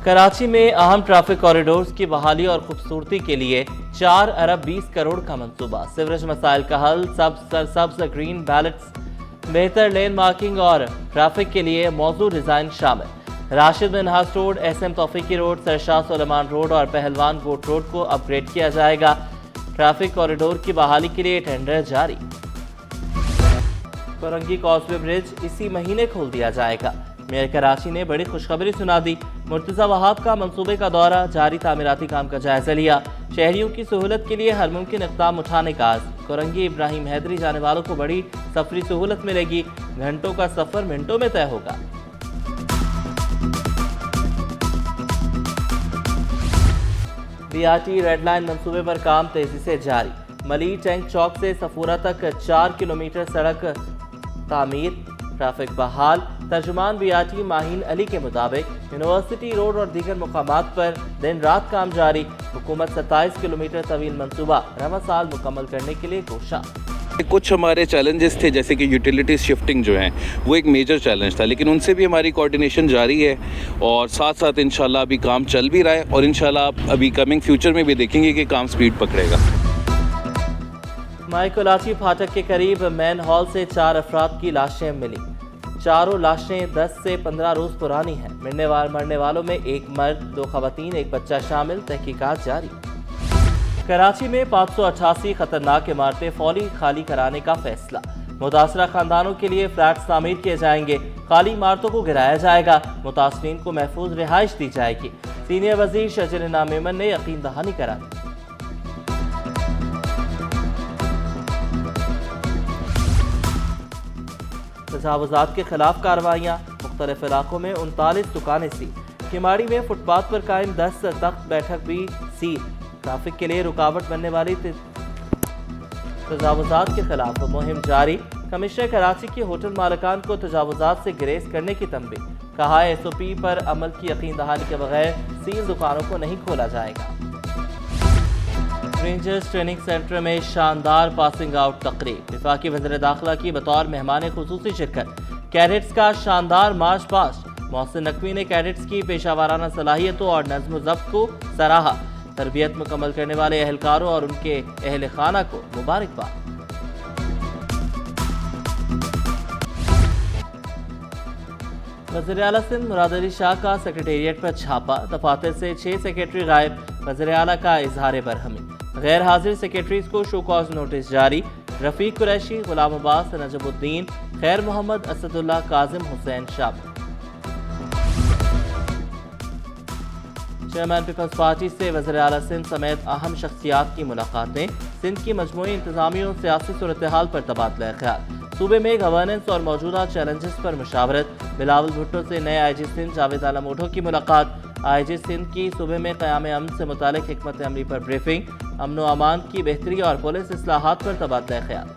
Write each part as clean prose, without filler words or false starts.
कराची में अहम traffic corridors की बहाली और खूबसूरती के लिए 4 अरब 20 करोड़ का मंसूबा। सीवरेज मसाइल का हल, सब्ज ग्रीन बैलेट्स, बेहतर लेन मार्किंग और ट्रैफिक के लिए मौजूद डिजाइन शामिल। Rashid Minhas road, SM Taufiqi road, Sarshah Suleman road और पहलवान गोट रोड को अपग्रेड किया जाएगा। ट्रैफिक कॉरिडोर की बहाली के लिए टेंडर जारी। कोरंगी कॉजवे ब्रिज इसी महीने खोल दिया जाएगा। मेयर कराची ने बड़ी खुशखबरी सुना दी। मुर्तजा वहाब का मंसूबे का दौरा, जारी तामीराती काम का जायजा लिया। शहरियों की सहूलत के लिए हर मुमकिन इक़दाम उठाने का आज़म। कोरंगी इब्राहिम हैदरी जाने वालों को बड़ी सफरी सहूलत मिलेगी। घंटों का सफर मिनटों में तय होगा। BRT रेड लाइन मंसूबे पर काम तेजी से जारी। मली टैंक चौक से सफूरा तक 4 किलोमीटर सड़क तामीर, ट्रैफिक बहाल। तर्जुमान BRT माहीन अली के मुताबिक यूनिवर्सिटी रोड और दीगर मुकामात पर दिन रात काम जारी। हुकूमत 27 किलोमीटर तवील मंसूबा रवा साल मुकम्मल करने के लिए कोशा। कुछ हमारे चैलेंजेस थे, जैसे कि यूटिलिटीज शिफ्टिंग जो है वो एक मेजर चैलेंज था, लेकिन उनसे भी हमारी कोऑर्डिनेशन जारी है और साथ साथ इंशाल्लाह अभी काम चल भी रहा है और इंशाल्लाह अभी कमिंग फ्यूचर में भी देखेंगे कि काम स्पीड पकड़ेगा। माई कोलाची फाटक के करीब मैन हॉल से 4 अफराद की लाशें मिली। चारों लाशें 10 से 15 रोज पुरानी हैं। मरने वालों में एक मर्द, 2 खवातीन, एक बच्चा शामिल। तहकीकात जारी। कराची में 588 खतरनाक इमारतें फौरी खाली कराने का फैसला। मुतासरा खानदानों के लिए फ्लैट्स तामीर किए जाएंगे। खाली इमारतों को गिराया जाएगा। मुतासरीन को महफूज रिहाइश दी जाएगी। सीनियर वजीर शजर इनाम मेमन ने यकीन दहानी करा दी। तजावुजात के खिलाफ कार्रवाइयाँ। मुख्तलिफ इलाकों में 39 दुकानें सील। किमाड़ी में फुटपाथ पर कायम 10 तख्त बैठक भी सील। ट्रैफिक के लिए रुकावट बनने वाली तजावुजात के खिलाफ मुहिम जारी। कमिश्नर कराची की होटल मालिकान को तजावुजात से ग्रेज करने की तंबीह। कहा है SOP पर अमल की यकीन दहानी के बगैर सील दुकानों को नहीं खोला जाएगा। रेंजर्स ट्रेनिंग सेंटर में शानदार पासिंग आउट तकरीब। वफाकी वज़ीर दाखिला की बतौर मेहमान खुसूसी शिरकत। कैडेट्स का शानदार मार्च पास्ट। मोहसिन नकवी ने कैडेट्स की पेशावराना सलाहियतों और नज़्म ज़ब्त को सराहा। तरबियत मुकम्मल करने वाले एहलकारों और उनके अहल खाना को मुबारकबाद। वज़ीर आला सिंध मुराद अली शाह का सेक्रेटेरिएट पर छापा। दफातर से 6 सेक्रेटरी गायब। वज़ीर आला का इजहार बरहमी। गैर हाजिर सेक्रेटरीज को शो कॉज नोटिस जारी। रफीक कुरैशी, गुलाम अब्बास, नजमुद्दीन, खैर मोहम्मद, असदुल्लाह, काजिम हुसैन शामिल। चेयरमैन पीपल्स पार्टी से वज़ीर आला सिंध समेत अहम शख्सियात की मुलाकातें। सिंध की मजमूई इंतजामी और सियासी सूरत हाल पर तबादला ख्याल। सूबे में गवर्नेंस और मौजूदा चैलेंजेस पर मुशावरत। बिलावल भुट्टो से नए IG सिंध जावेद आलम ओढो की मुलाकात। IG सिंध की सूबे में क़याम अमन से मुतालिक हिकमत अमली पर ब्रीफिंग। अमन व अमान की बेहतरी और पुलिस इस्लाहात पर तबादला ख्याल।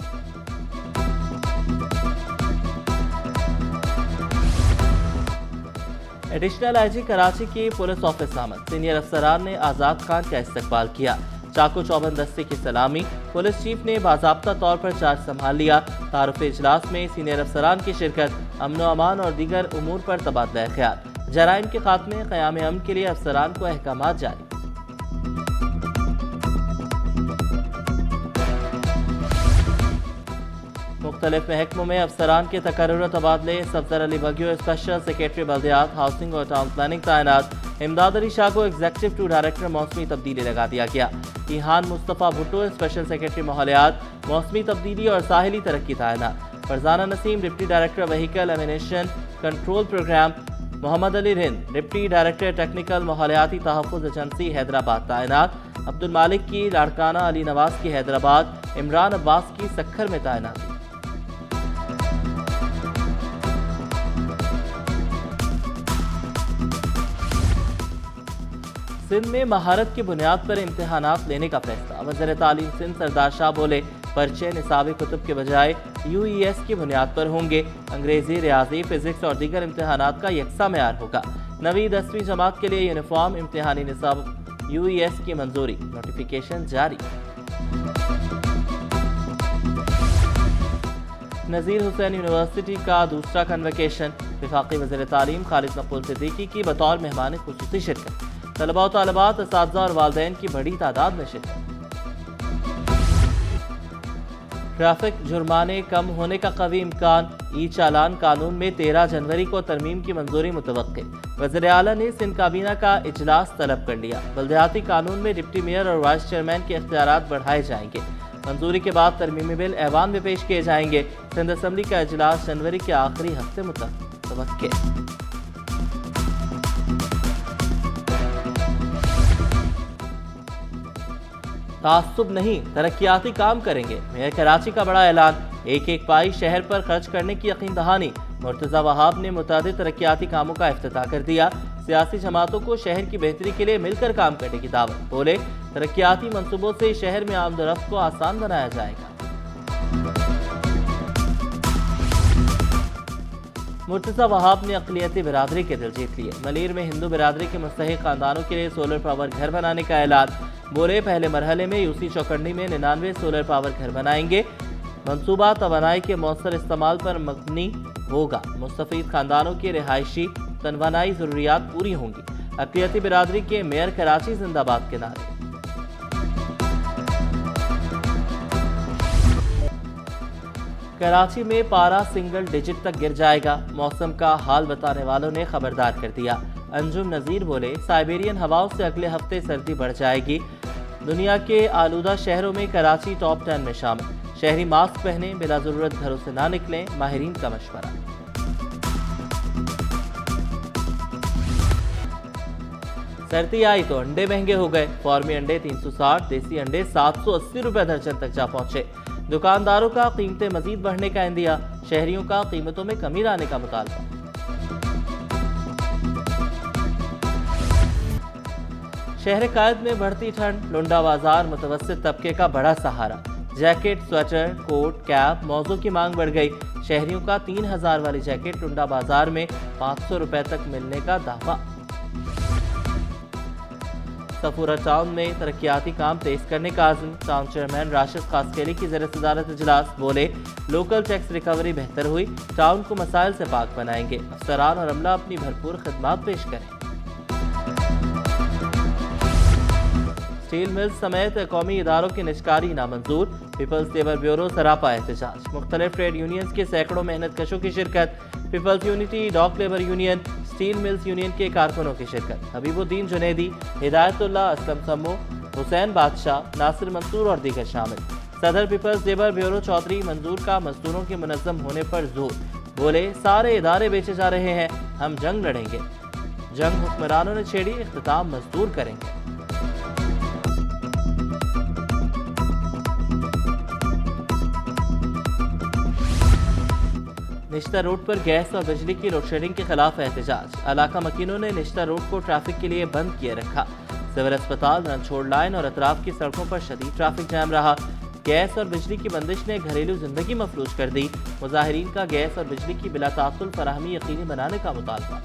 एडिशनल IG कराची की पुलिस ऑफिस आमद। सीनियर अफसरान ने आज़ाद खान का इस्तकबाल किया। चाकू चौबंद दस्ते की सलामी। पुलिस चीफ ने बाज़ाब्ता तौर पर चार्ज संभाल लिया। तारुफ इजलास में सीनियर अफसरान की शिरकत। अमन व अमान और दीगर उमूर पर तबादला ख्याल। जराइम के खात्मे, क़याम अमन के लिए अफसरान को अहकामात जारी। मुख्तलिफ महकमों में अफसरान के तकर्रुर तबादले। सफदर अली बगियो स्पेशल सेक्रेटरी बल्दियात, हाउसिंग और टाउन प्लानिंग तैनात। इमदाद अली शाह को एग्जीक्यूटिव टू डायरेक्टर मौसमी तब्दीली लगा दिया गया। इहान मुस्तफ़ा भुट्टो स्पेशल सेक्रेटरी माहौलियात, मौसमी तब्दीली और साहिली तरक्की तैनात। Farzana Naseem deputy director vehicle emission control programme. Mohammad Ali Rind deputy director technical माहौलियाती तहफ़्फ़ुज़ एजेंसी हैदराबाद तैनात। अब्दुल मालिक की लाड़काना, अली नवाज की हैदराबाद, इमरान अब्बास की सक्खर में तैनाती। सिंध में महारत की बुनियाद पर इम्तिहानात लेने का फैसला। वज़ीर तालीम सिंध सरदार शाह बोले, पर्चे निसाबी कुतुब के बजाय UES की बुनियाद पर होंगे। अंग्रेजी, रियाजी, फिजिक्स और दीगर इम्तिहानात का यकसा मेयार होगा। 9वीं 10वीं जमात के लिए यूनिफॉर्म इम्तिहानी निसाब UES की मंजूरी। नोटिफिकेशन जारी। नज़ीर हुसैन यूनिवर्सिटी का दूसरा कन्वोकेशन, वफाकी वज़ीर तालीम खालिद मकबूल सिद्दीकी की बतौर मेहमान खुसूसी शिरकत, तलबा और तालिबात, असातिज़ा और वालिदैन की बड़ी तादाद में शिरकत। ट्रैफिक जुर्माने कम होने का कवी इम्कान, ई चालान कानून में 13 जनवरी को तरमीम की मंजूरी मुतवक्के। वज़ीर आला ने सिंध काबीना का इजलास तलब कर लिया। बल्दियाती कानून में डिप्टी मेयर और वाइस चेयरमैन के इख्तियारात बढ़ाए जाएंगे। मंजूरी के बाद तरमीमी बिल ऐवान में पेश किए जाएंगे। सिंध असम्बली का इजलास जनवरी के आखिरी हफ्ते मुतवक्के। तासुब नहीं, तरक्याती काम करेंगे, मेयर कराची का बड़ा ऐलान। एक एक पाई शहर पर खर्च करने की यकीन दहानी। मुर्तज़ा वहाब ने मुतादिद तरक्याती कामों का इफ्तिताह कर दिया। सियासी जमातों को शहर की बेहतरी के लिए मिलकर काम करने की दावत। बोले, तरक्याती मंसूबों से शहर में आमदोरफ्त को आसान बनाया जाएगा। मुर्तज़ा वहाब ने अक़लियती बिरादरी के दिल जीत लिए। मलीर में हिंदू बिरादरी के मुस्तहिक खानदानों के लिए सोलर पावर घर बनाने का ऐलान। बोले, पहले मरहले में यूसी चौकंडी में 99 सोलर पावर घर बनाएंगे। मंसूबा तवानाई के मौसर इस्तेमाल पर मबनी होगा। मुस्तफीद खानदानों की रिहायशी तनवानाई ज़रूरियात पूरी होंगी। अक़लियती बिरादरी के मेयर कराची जिंदाबाद के नारे। कराची में पारा सिंगल डिजिट तक गिर जाएगा। मौसम का हाल बताने वालों ने खबरदार कर दिया। अंजुम नज़ीर बोले, साइबेरियन हवाओं से अगले हफ्ते सर्दी बढ़ जाएगी। दुनिया के आलूदा शहरों में कराची टॉप 10 में शामिल। शहरी मास्क पहने, बिला जरूरत घरों से ना निकलें, माहिरीन का मशवरा। सर्दी आई तो अंडे महंगे हो गए। फार्मी अंडे 360, देसी अंडे 780 रुपए दर्जन तक जा पहुंचे। दुकानदारों का कीमतें मजीद बढ़ने का इंदिया। शहरियों का कीमतों में कमी लाने का मुतालबा। शहर कायद में बढ़ती ठंड, लुंडा बाजार मुतवस्सित तबके का बड़ा सहारा। जैकेट, स्वेटर, कोट, कैप, मौजों की मांग बढ़ गई। शहरियों का 3000 वाली जैकेट लुंडा बाजार में 500 रुपए तक मिलने का दावा। सफूरा टाउन में तरक्याती काम तेज करने का आज़म। टाउन चेयरमैन राशिद खासकेली की ज़ेर सदारत इजलास। बोले, लोकल टैक्स रिकवरी बेहतर हुई, टाउन को मसाइल से पाक बनाएंगे। अफसरान और अमला अपनी भरपूर खिदमत पेश करें। स्टील मिल्स समेत कौमी इदारों की निजकारी नामंजूर। पीपल्स लेबर ब्यूरो सरापा एहतजाज। मुख्तलिफ ट्रेड यूनियंस के सैकड़ों मेहनत कशों की शिरकत। People's unity, dock labour union, steel mills union के कारकुनों की शिरकत। हबीबुद्दीन जुनैदी, हिदायतुल्लाह, असलम सम्मू, हुसैन बादशाह, नासिर मंसूर और दीगर शामिल। सदर पीपल्स लेबर ब्यूरो चौधरी मंजूर का मजदूरों के मुनज़्ज़म होने पर जोर। बोले, सारे इदारे बेचे जा रहे हैं, हम जंग लड़ेंगे। जंग हुक्मरानों ने छेड़ी, इख्तिताम मजदूर करेंगे। निश्ता रोड पर गैस और बिजली की लोड शेडिंग के खिलाफ एहतजाज। इलाका मकीनों ने निश्ता रोड को ट्रैफिक के लिए बंद किए रखा। सिविल अस्पताल, रणछोड़ लाइन और अतराफ की सड़कों पर शदीद ट्रैफिक जैम रहा। गैस और बिजली की बंदिश ने घरेलू जिंदगी मफलूज कर दी। मुजाहिरीन का गैस और बिजली की बिला तासुल फराहमी यकीनी बनाने का मुतालबा।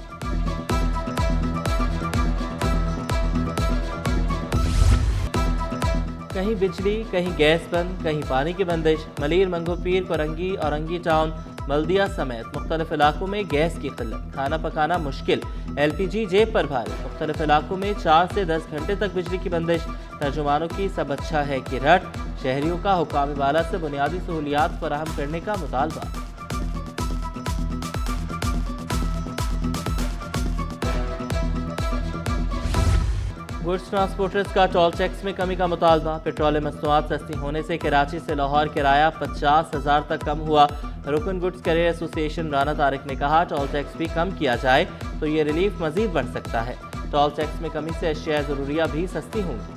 कहीं बिजली, कहीं गैस बंद, कहीं पानी की बंदिश। मलीर, मंगोपीर, कोरंगी, औरंगी टाउन, बल्दिया समेत मुख्तलिफ इलाकों में गैस की किल्लत, खाना पकाना मुश्किल, LPG जेब पर भारी। मुख्तलिफ इलाकों में 4 से 10 घंटे तक बिजली की बंदिश। तर्जुमानों की सब अच्छा है कि रट। शहरियों का हुकाम वाला से बुनियादी सहूलियात फराहम करने का मुतालबा। गुड्स ट्रांसपोर्टर्स का टोल टैक्स में कमी का मुतालबा। पेट्रोलियम मसनूआत सस्ती होने से कराची से लाहौर किराया 50,000 तक कम हुआ। रुकन goods carrier association Rana Tariq ने कहा, टोल टैक्स भी कम किया जाए तो ये रिलीफ मजीद बढ़ सकता है। टोल टैक्स में कमी से अशिया ज़रूरिया भी सस्ती होंगी।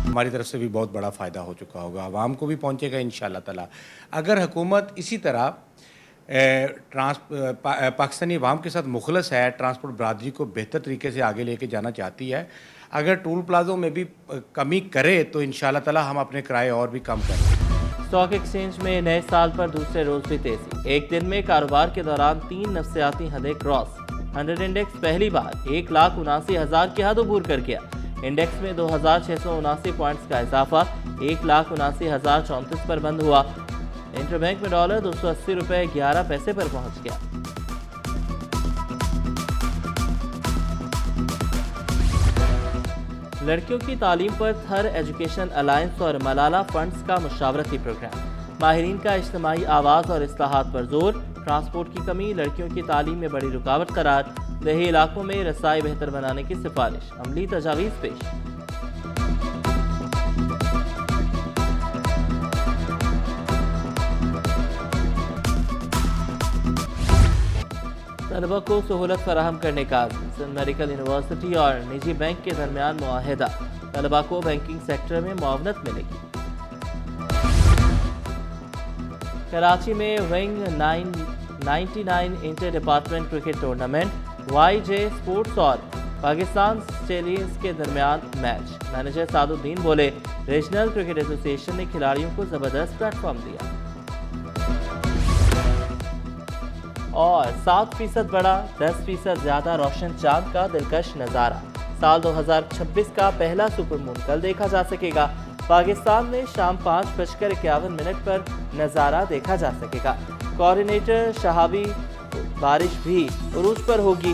हमारी तरफ से भी बहुत बड़ा फ़ायदा हो चुका होगा, आवाम को भी पहुँचेगा इंशाअल्लाह ताला। अगर हुकूमत इसी तरह पाकिस्तानी अवाम के साथ मुखलस है, ट्रांसपोर्ट बरादरी को बेहतर तरीके से आगे लेके जाना चाहती है, अगर टोल प्लाज़ों में भी कमी करे तो इंशाअल्लाह ताला हम अपने किराए और भी कम करें। स्टॉक एक्सचेंज में नए साल पर दूसरे रोज भी तेजी। एक दिन में कारोबार के दौरान 3 नफ्सियाती हदें क्रॉस। 100 इंडेक्स पहली बार 1,79,000 की हद अबूर कर गया। इंडेक्स में 2,679 पॉइंट्स का इजाफा 1,79,034 पर बंद हुआ। इंटरबैंक में डॉलर 280 रुपये 11 पैसे पर पहुंच गया। लड़कियों की तालीम पर थर एजुकेशन अलायंस और मलाला फंड्स का मुशावरती प्रोग्राम। माहिरीन का इज्तिमाई आवाज़ और इस्लाहात पर जोर। ट्रांसपोर्ट की कमी लड़कियों की तालीम में बड़ी रुकावट करार। देही इलाकों में रसाई बेहतर बनाने की सिफारिश। अमली तजावीज़ पेश। तलबा को सहूलत फराहम करने का सिंध मेडिकल यूनिवर्सिटी और निजी बैंक के दरमियान मुआहिदा। तलबा को बैंकिंग सेक्टर में मुआवनत मिलेगी। कराची में wing 99 inter department cricket tournament. YJ sports और पाकिस्तान स्टेलियंस के दरमियान मैच। मैनेजर सादुद्दीन बोले, रीजनल क्रिकेट एसोसिएशन ने खिलाड़ियों को जबरदस्त प्लेटफॉर्म दिया। और 7% बड़ा 10% ज्यादा रोशन चांद का दिलकश नज़ारा। साल 2026 का पहला सुपरमून कल देखा जा सकेगा। पाकिस्तान में शाम 5:51 पर नज़ारा देखा जा सकेगा। कोऑर्डिनेटर शहाबी, बारिश भी उरूज पर होगी,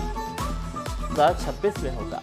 2026 में होगा।